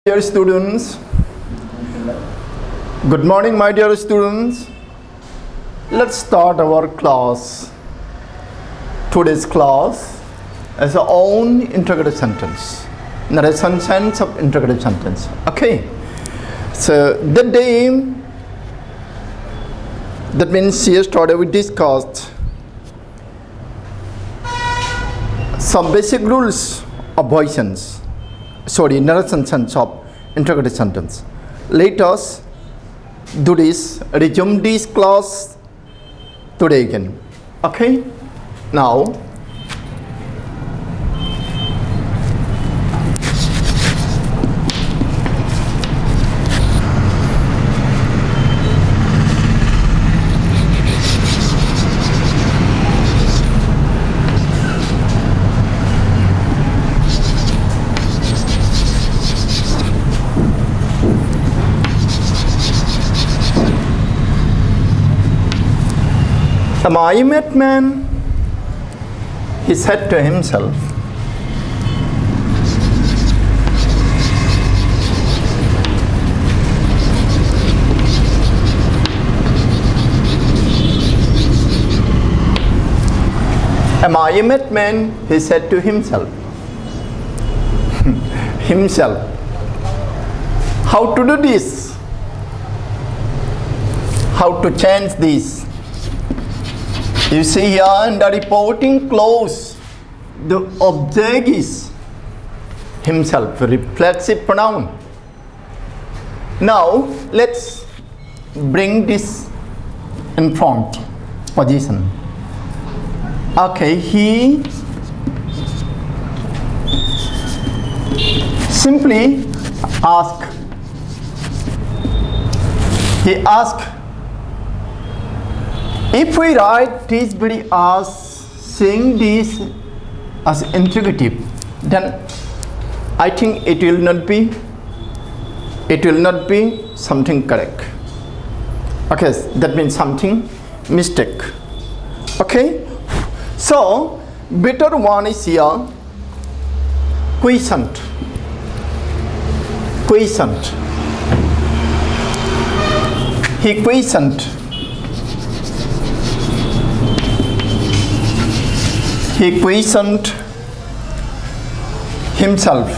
Dear students, good morning my dear students. Let's start our class. Today's class is our own interrogative sentence. Narration sense of interrogative sentence. Okay. So the day, that means yesterday we discussed some basic rules of voicings. Narration sense of interrogative sentence. Let us do this, resume this class today again. Okay? Now, am I a madman? He said to himself. Am I a madman? He said to himself. Himself. How to do this? How to change this? You see here in the reporting clause, the object is himself, reflexive pronoun. Now, let's bring this in front position. Okay, he simply asked. He asked. If we write this very as saying this as interrogative, then I think it will not be something correct. Okay, that means something mistake. Okay, so better one is here quiescent. He quiescent. He questioned himself.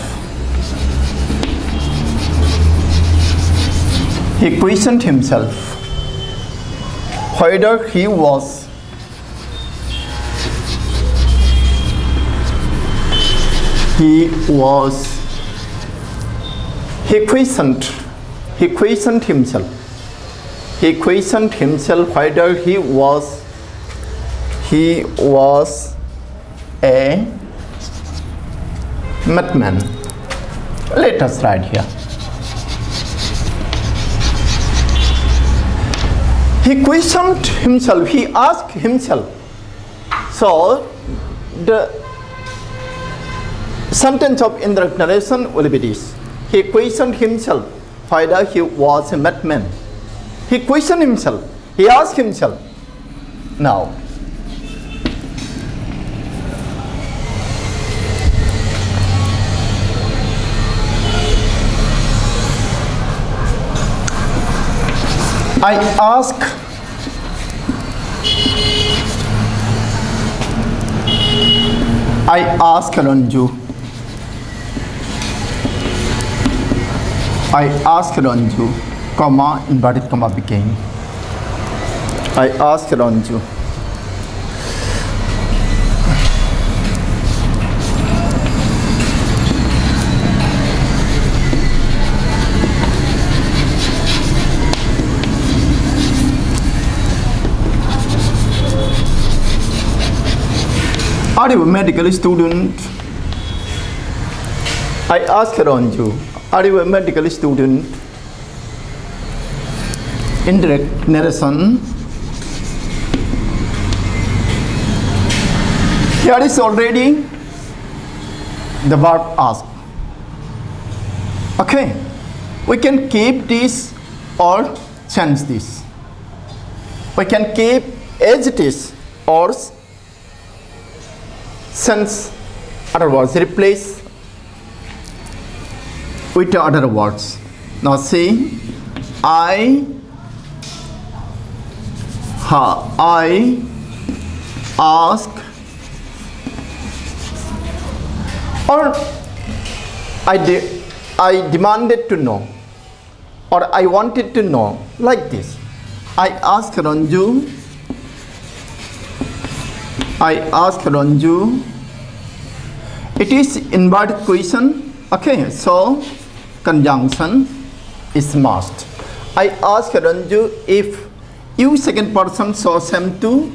He questioned himself whether he was he questioned himself. He questioned himself whether he was a madman. Let us write here. He questioned himself. He asked himself. So the sentence of indirect narration will be this. He questioned himself whether he was a madman. He questioned himself. He asked himself. Now, I asked Ranju, comma, inverted comma became. I asked Ranju. Are you a medical student? I asked Ranju, are you a medical student? Indirect narration. Here is already the verb ask. Okay, we can keep this or change this. We can keep as it is or since otherwise replace with other words. Now see, I ask, or I demanded to know, or I wanted to know, like this. I asked Ranju, it is inverted question, okay, so conjunction is must. I asked Ranju if you second person so same to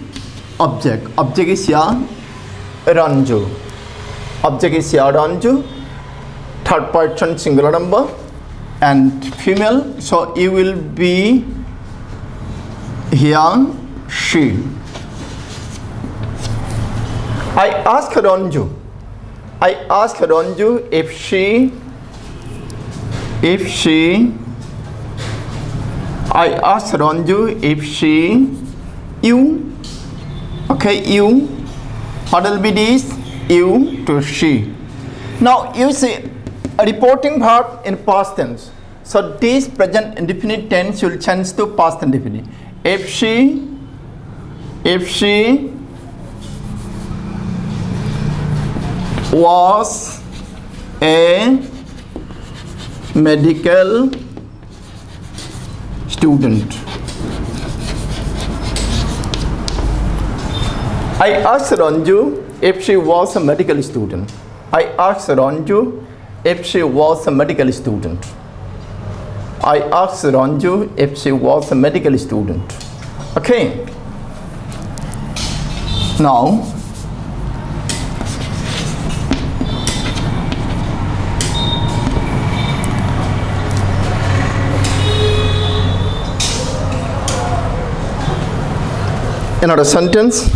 object. Object is here Ranju. Object is here Ranju. Third person singular number and female. So you will be here she. I asked Ranju if she you, okay, you, what will be this? You to she. Now you see a reporting verb in past tense. So this present indefinite tense will change to past indefinite. If she was a medical student. I asked Ranju if she was a medical student. I asked Ranju if she was a medical student. I asked Ranju if she was a medical student. Okay. Now, another sentence.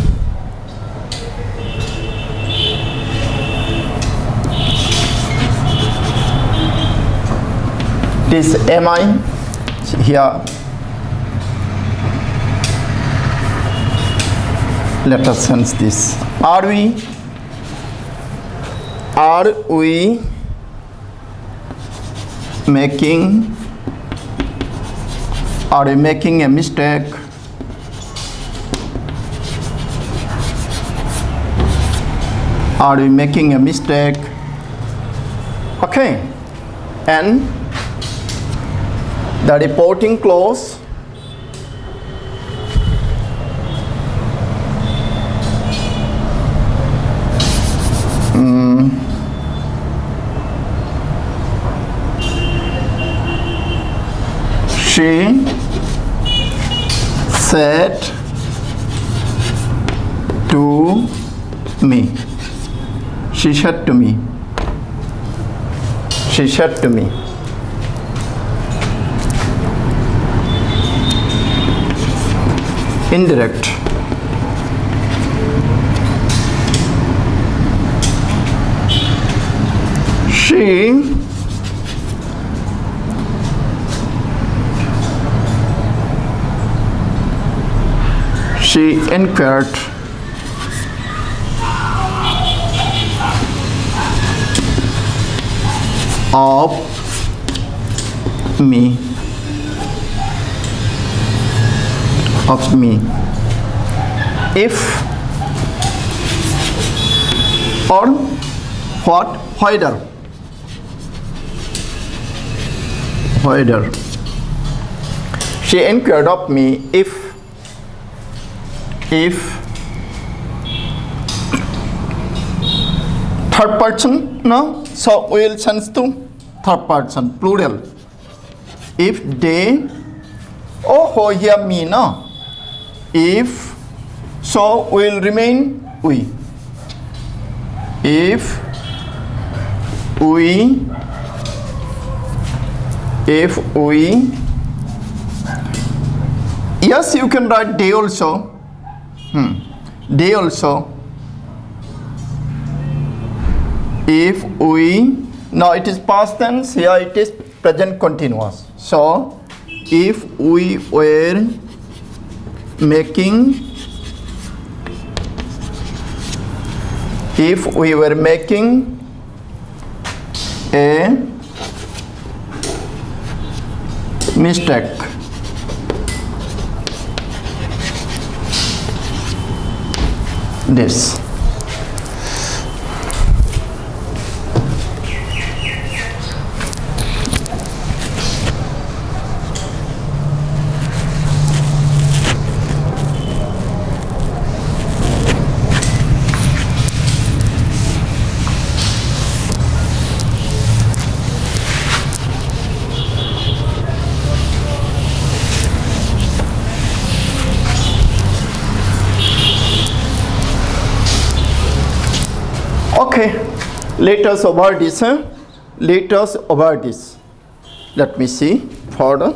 This am I here. Let us sense this. Are we making a mistake? Are we making a mistake? Okay. And the reporting clause she said to me. She said to me. She said to me. Indirect. She inquired of me. If or what, whether she inquired of me if third person, no, so we will change to third person plural. If they, oh here me, no, if, so we will remain we. If we, yes, you can write they also. They also. If we, now it is past tense, here it is present continuous. So if we were making a mistake. This. Okay, let us over this. Let us over this. Let me see further.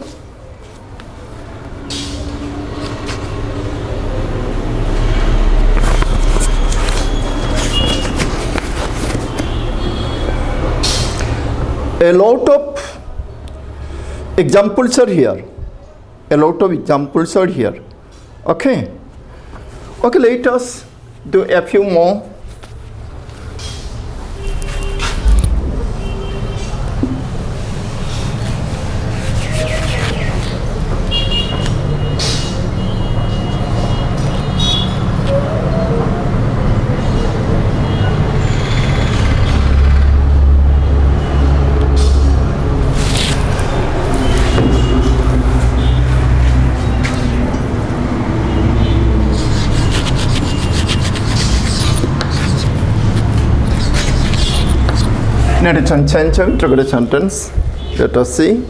A lot of examples are here. A lot of examples are here. Okay. Okay, let us do a few more. Narration sentence, interrogative sentence. Let us see.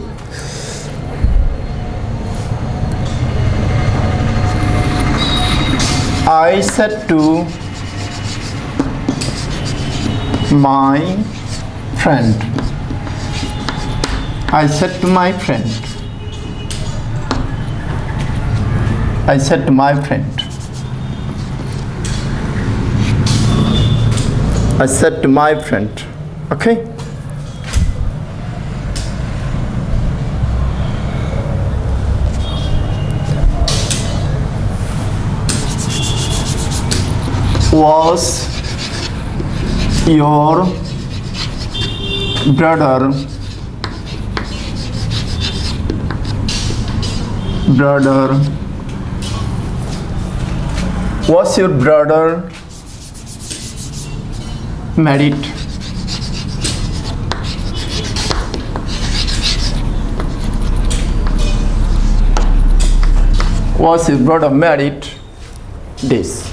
I said to my friend. I said to my friend. I said to my friend. I said to my friend. Okay. Was your brother was your brother married? Was your brother married? This.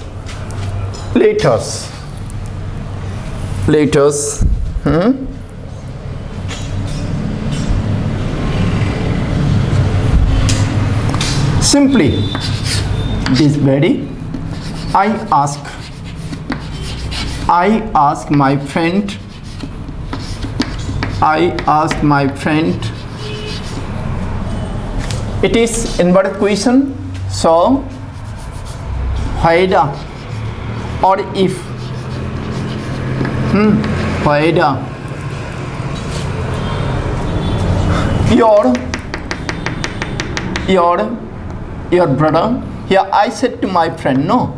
Let us. Simply this very. I ask my friend. I ask my friend. It is inverted question. So whether or if whether your brother, here I said to my friend, no,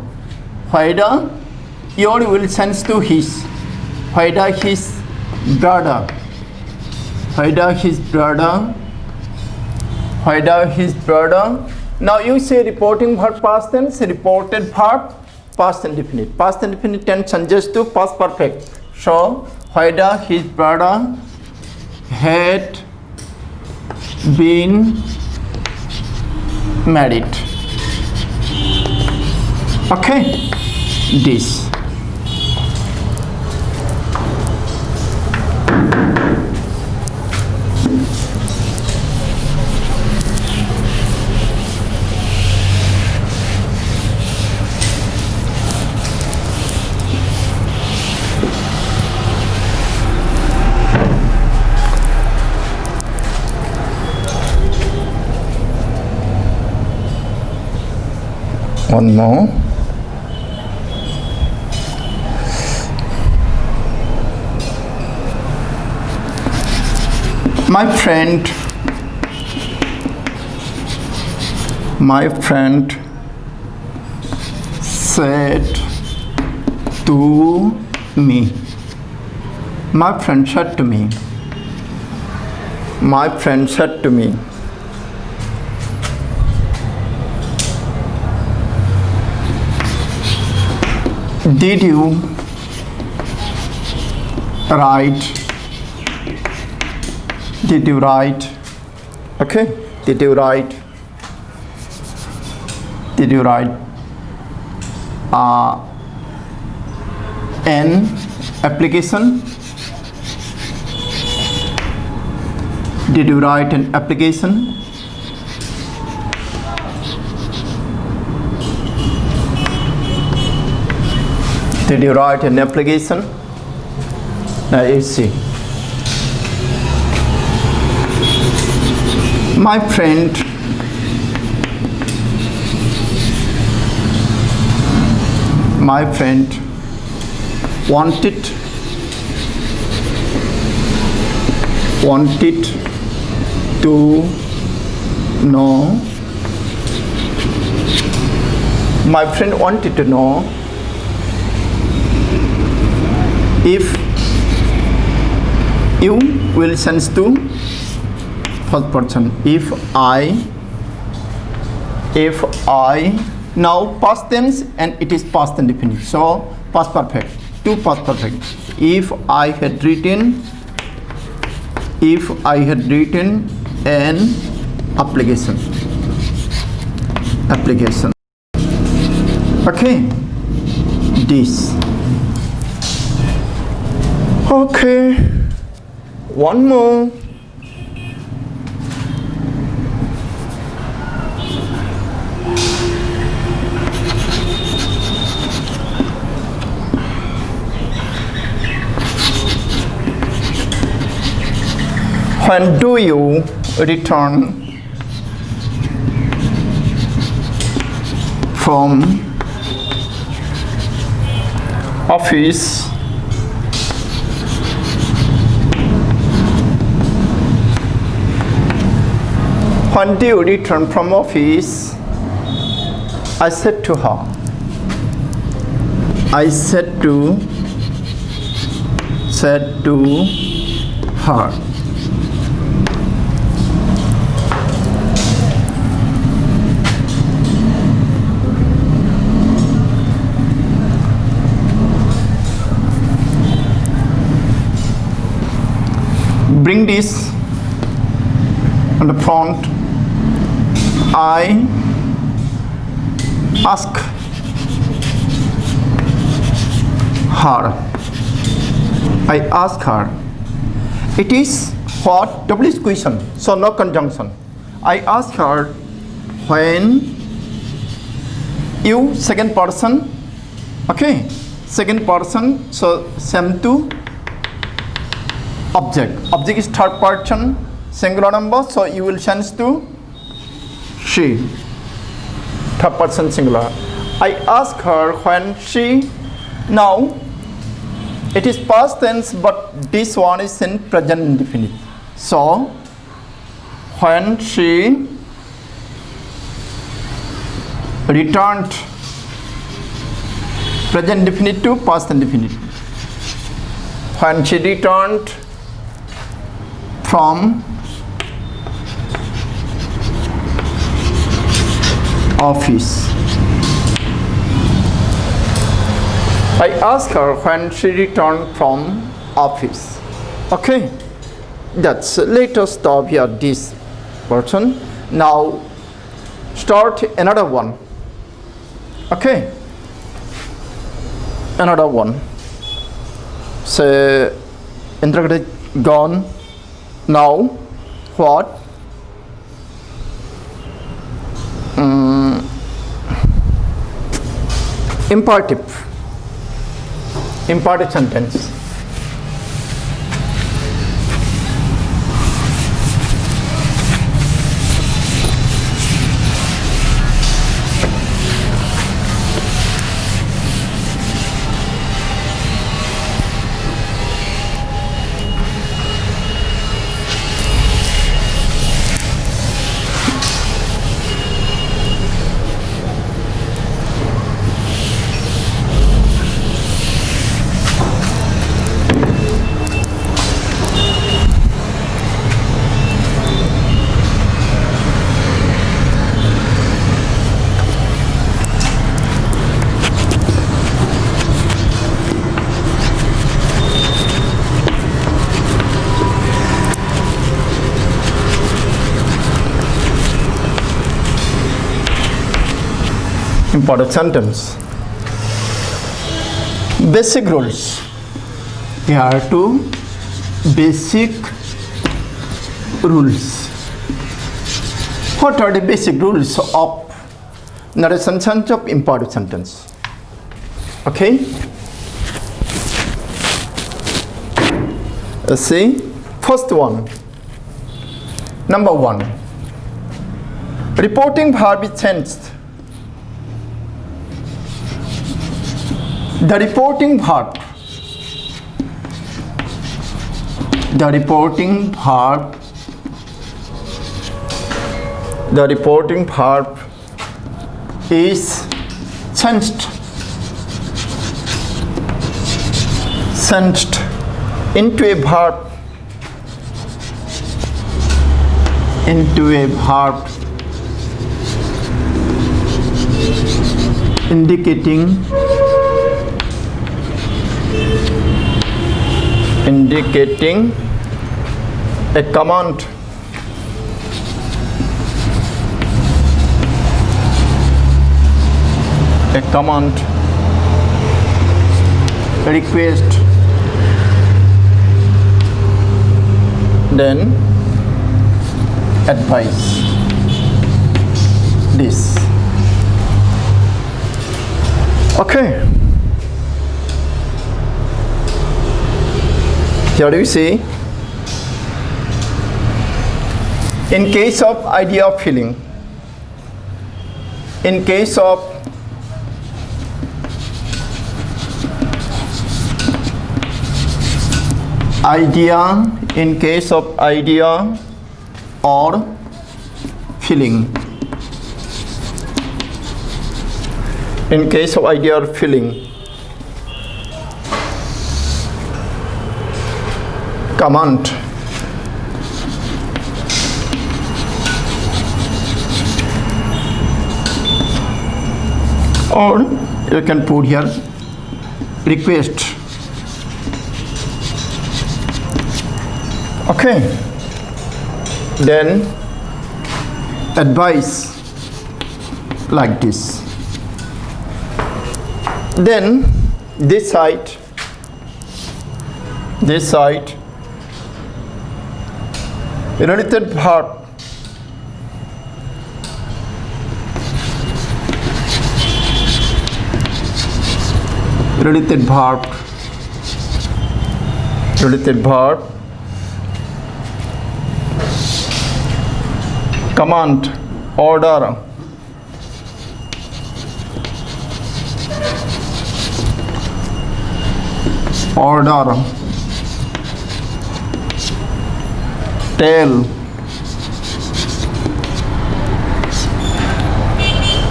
whether your will sends to his, whether his brother, now you say reporting verb past tense, reported verb past indefinite. Past indefinite tense changes to past perfect. So whether his brother had been married. Okay, this. One more. My friend said to me. My friend said to me. My friend said to me. Did you write? Did you write? Okay. Did you write? Did you write an application? Did you write an application? Did you write an application? Now you see. My friend wanted to know. My friend wanted to know if you will sense to first person. If I now past tense and it is past indefinite, so past perfect to past perfect. If I had written an application. Okay, this. Okay, one more. When do you return from office? When do you return from office? I said to her. I said to her. Bring this on the front. I ask her. It is what? Double question, so no conjunction. I ask her when you second person. Okay, second person, so same to object. Object is third person singular number, so you will change to she, third person singular. I ask her when she. Now it is past tense, but this one is in present indefinite, so when she returned, present indefinite to past indefinite. When she returned from office. I asked her when she returned from office. Okay, that's. Let us stop here this person. Now start another one. Okay, another one. Say interrogative gone. Now what? Imperative sentence. Important sentence. Basic rules. Here are two basic rules. What are the basic rules of narration sentence of important sentence? Okay. Let's see. First one. Number one. Reporting verb is changed. The reporting verb is changed into a verb indicating a command request, then advice. This. Okay. Here do you see? In case of idea of feeling, in case of idea or feeling, in case of idea or feeling, command or you can put here request. Okay, then advice like this. Then this side related verb command, order, tell,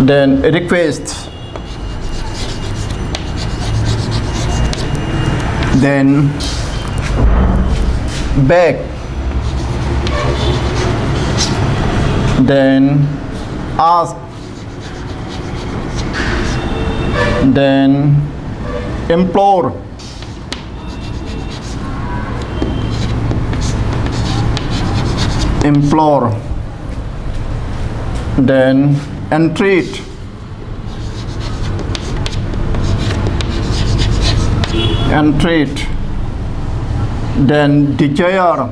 then request, then beg, then ask, then implore, then entreat, then desire,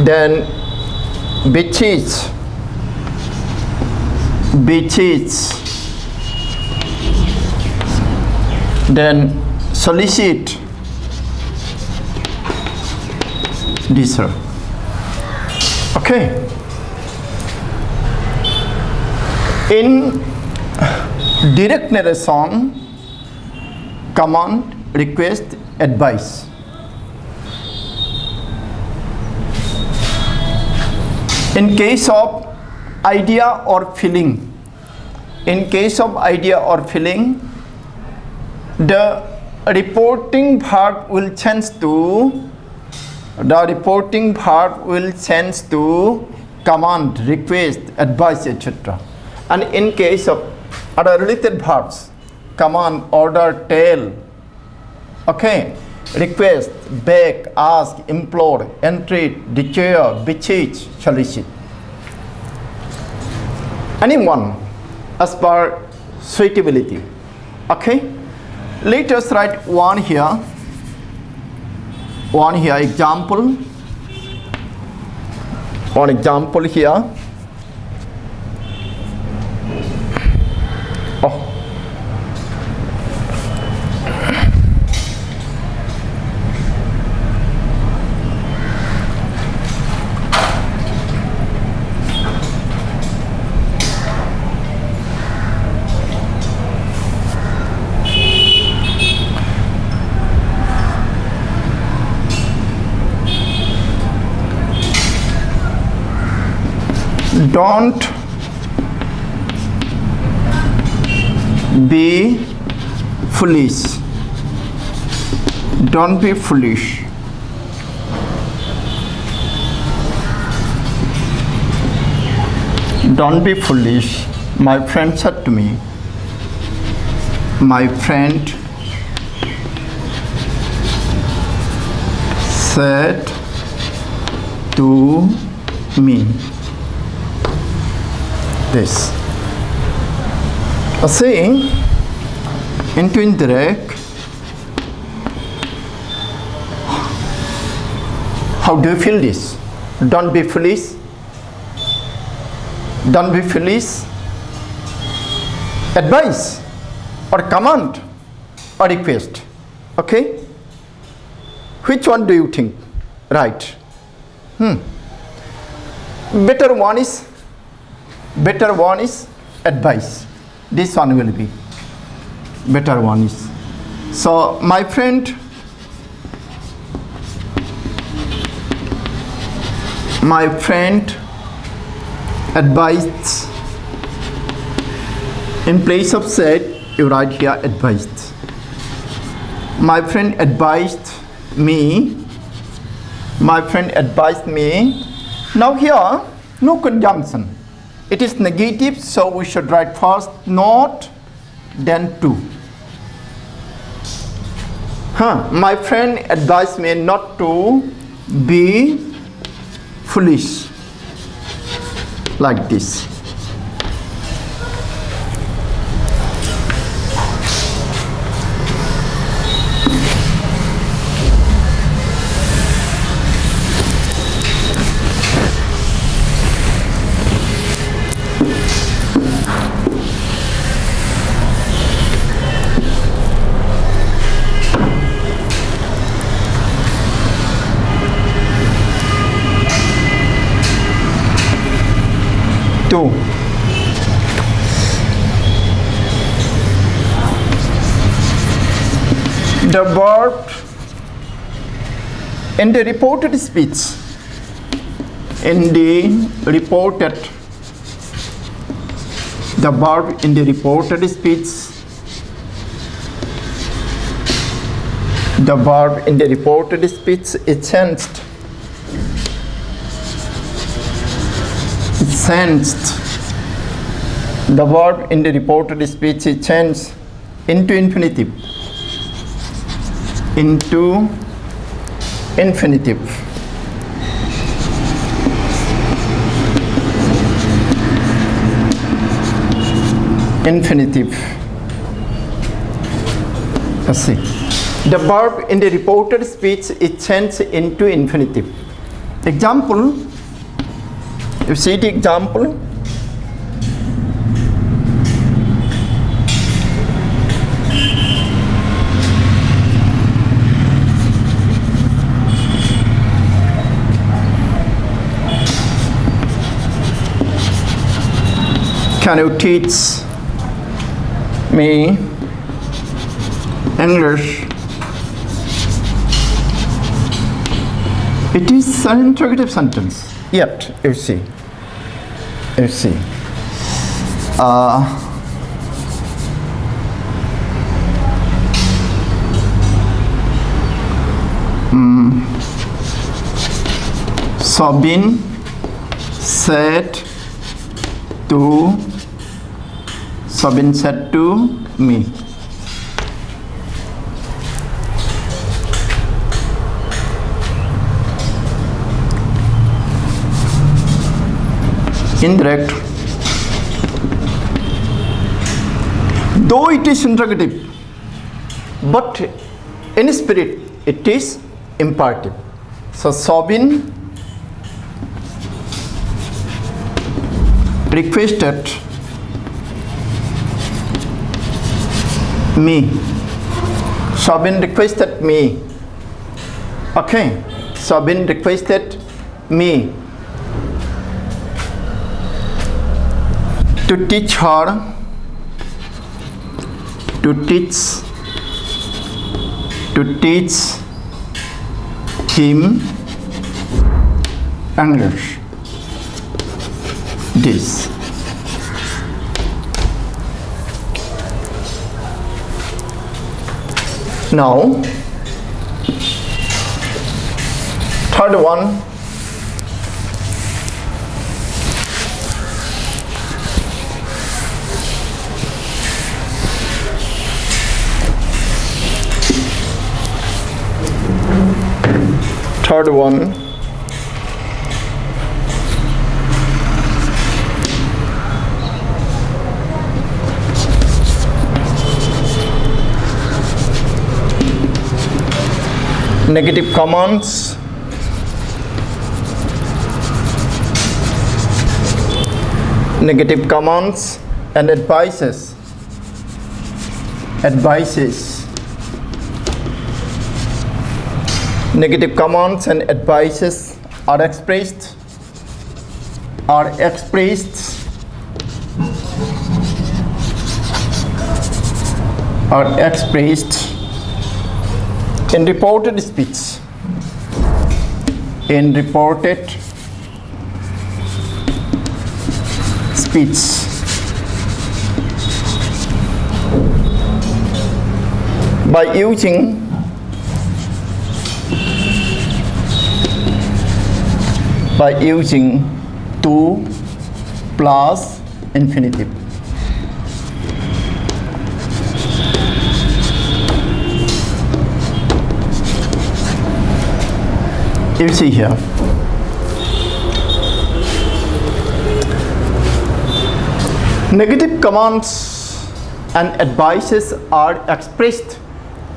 then beseech, then solicit, desire. Okay. In direct narration, command, request, advice. In case of idea or feeling, the reporting verb will change to command, request, advice, etc. And in case of other related verbs, command, order, tell, okay, request, beg, ask, implore, entreat, desire, beseech, solicit. Anyone as per suitability. Okay? Let us write one here. One here example. One example here. Oh. Don't be foolish. Don't be foolish. Don't be foolish. My friend said to me. My friend said to me. This. A saying into indirect. How do you feel this? Don't be foolish. Don't be foolish. Advice or command or request. Okay? Which one do you think? Right. Better one is advice. This one will be better one is. So my friend advised. In place of said, you write here advised. My friend advised me. My friend advised me. Now here no conjunction. It is negative, so we should write first not, then to. My friend advised me not to be foolish. Like this. To. The verb in the reported speech. The verb in the reported speech. The verb in the reported speech is changed. The verb in the reported speech is changed into infinitive. Into infinitive. Infinitive. Let's see. The verb in the reported speech is changed into infinitive. Example. You see the example? Can you teach me English? It is an interrogative sentence. Yet, you see. Sabin said to me. Indirect. Though it is interrogative, but in spirit it is imperative. So Sobin requested me. Sobin requested me. Okay. Sobin requested me to teach her, to teach him English. This. Now, third one. Third one. Negative commands. Negative commands and advices. Negative commands and advices are expressed in reported speech. By using to plus infinitive. You see here. Negative commands and advices are expressed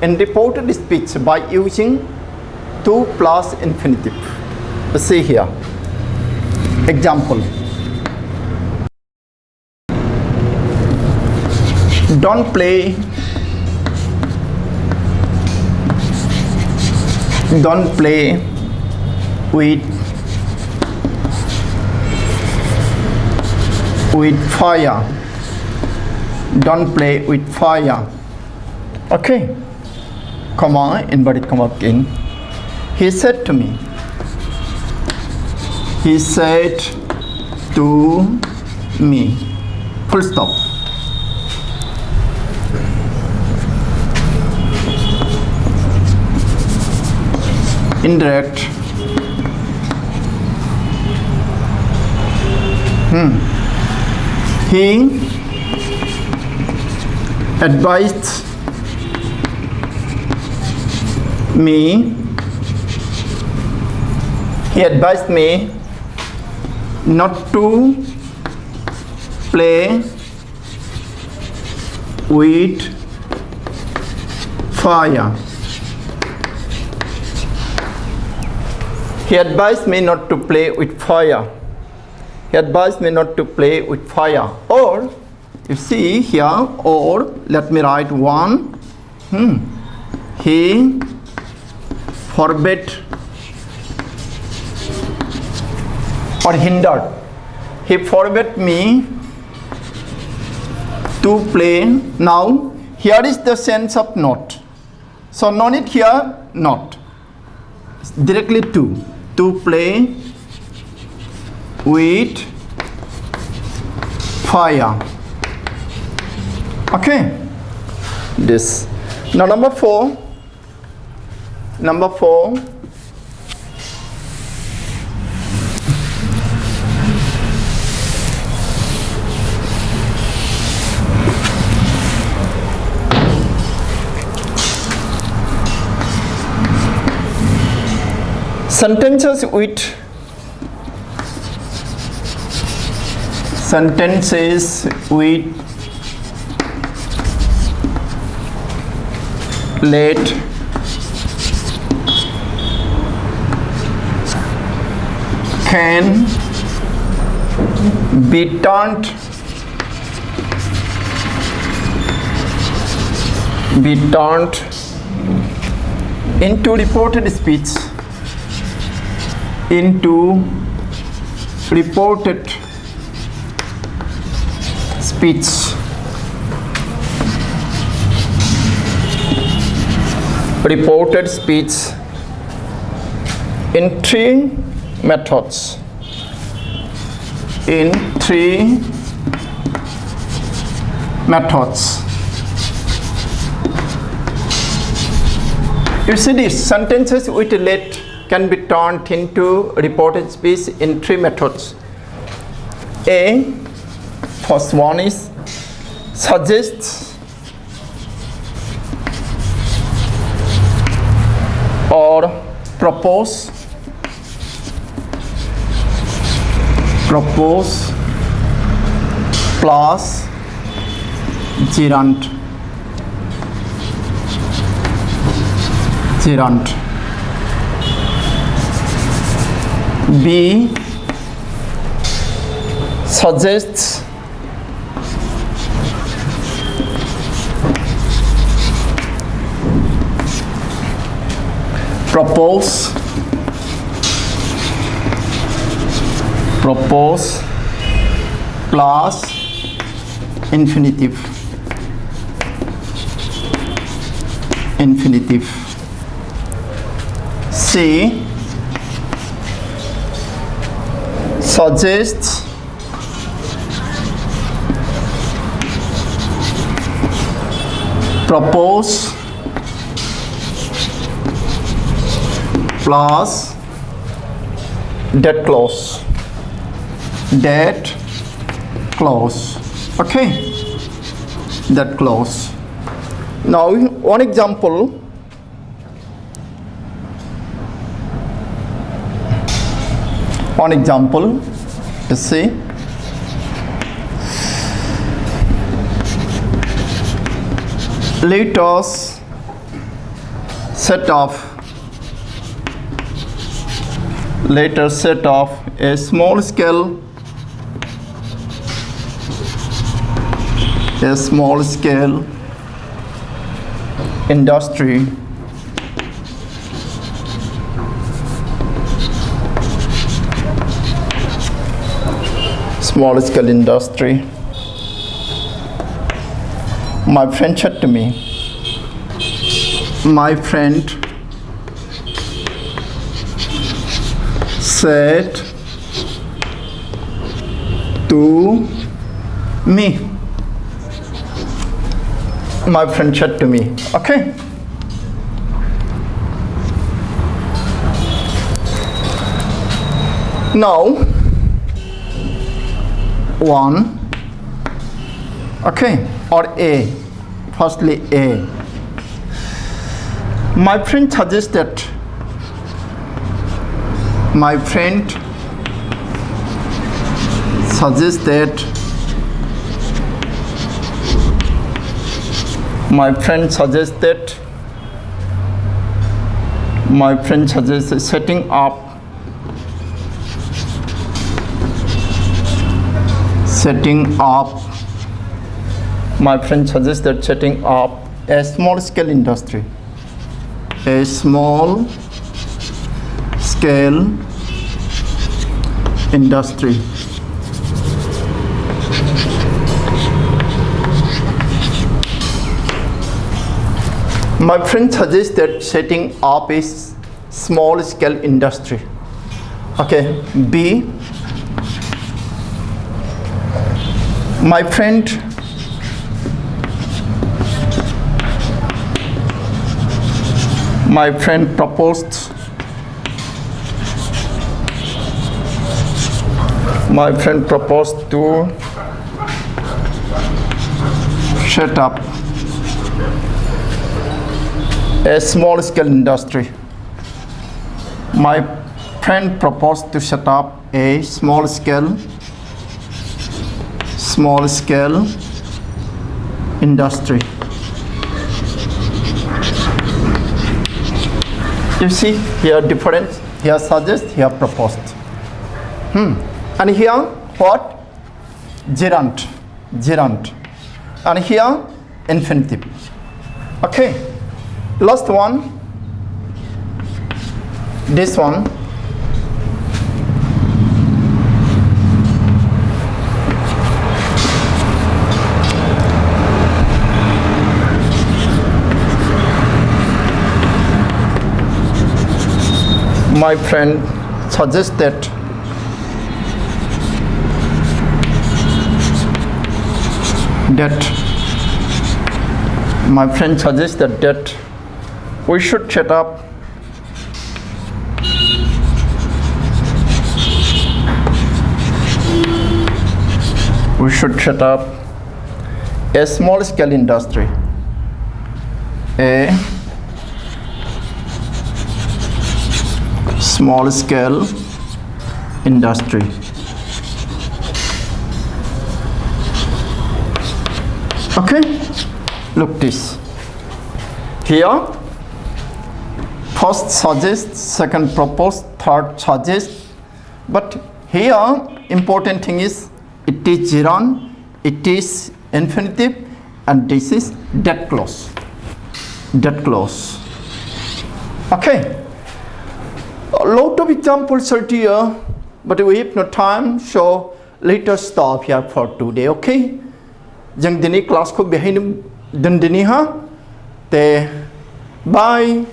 in reported speech by using to plus infinitive. See here. Example. Don't play with fire. Don't play with fire. Okay. Comma, inverted comma again. He said to me. He said to me. Full stop. Indirect. He advised me. Not to play with fire. He advised me not to play with fire. Or, you see here, or, let me write one. He forbade or hindered. He forbade me to play. Now, here is the sense of not. So, no need here, not. Directly to play with fire. Okay. This. Now number four. Sentences with sentences with let can be turned into reported speech, reported speech in three methods. You see, these sentences with let can be turned into reported speech in three methods. First one is suggests or propose plus gerund. B suggests propose plus infinitive. C suggests propose plus that clause. Okay, that clause. Now one example. You see, let us set off a small scale industry My friend said to me, okay. Now one, okay, or A. Firstly, A. My friend suggested setting up a small scale industry. My friend suggested setting up a small scale industry. Okay, B. My friend proposed to set up a small scale industry. My friend proposed to set up a small scale small scale industry. You see here difference, here suggest, here proposed. And here what? Gerund. And here infinitive. Okay. Last one. This one. My friend suggested that we should set up a small scale industry. A small scale industry. Okay, look this. Here, first suggest, second propose, third suggest. But here, important thing is it is gerund, it is infinitive, and this is that clause. Okay. A lot of examples are here, but we have no time, so let us stop here for today. Okay. Jang dini class ko behind dun dini ha. Te bye.